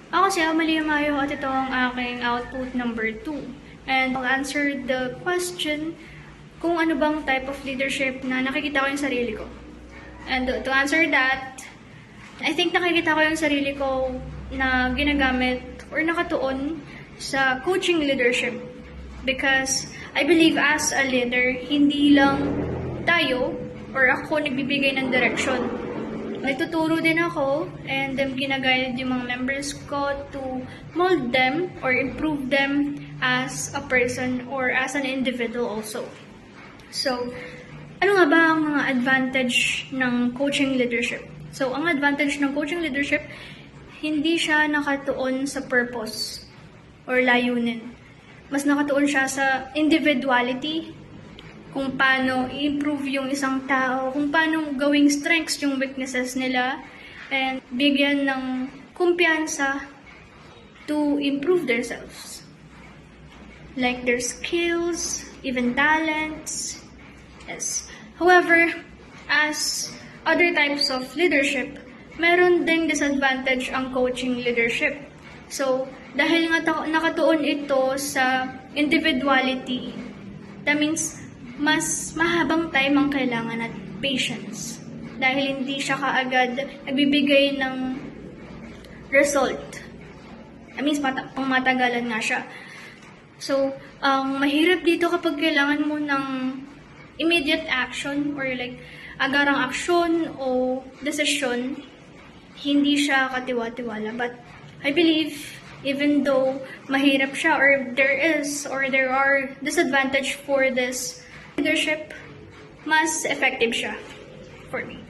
Ako si Amalia Mayo at ito ang aking output number 2. And I'll answer the question kung ano bang type of leadership na nakikita ko yung sarili ko. And to answer that, I think nakikita ko yung sarili ko na ginagamit or nakatuon sa coaching leadership. Because I believe as a leader, hindi lang tayo or ako nagbibigay ng direction. Nagtuturo din ako and ginaguide yung mga members ko to mold them or improve them as a person or as an individual also. So, ano nga ba ang mga advantage ng coaching leadership? So, ang advantage ng coaching leadership, hindi siya nakatuon sa purpose or layunin. Mas nakatuon siya sa individuality, kung paano i-improve yung isang tao, kung paano gawing strengths yung weaknesses nila, and bigyan ng kumpiyansa to improve themselves. Like their skills, even talents. Yes. However, as other types of leadership, meron ding disadvantage ang coaching leadership. So, dahil nga nakatuon ito sa individuality, that means mas mahabang time ang kailangan at patience. Dahil hindi siya kaagad nagbibigay ng result. I mean, pangmatagalan nga siya. So, ang mahirap dito kapag kailangan mo ng immediate action or like agarang action o decision, hindi siya katiwa-tiwala. But I believe, even though mahirap siya or there are disadvantage for this leadership, mas effective siya for me.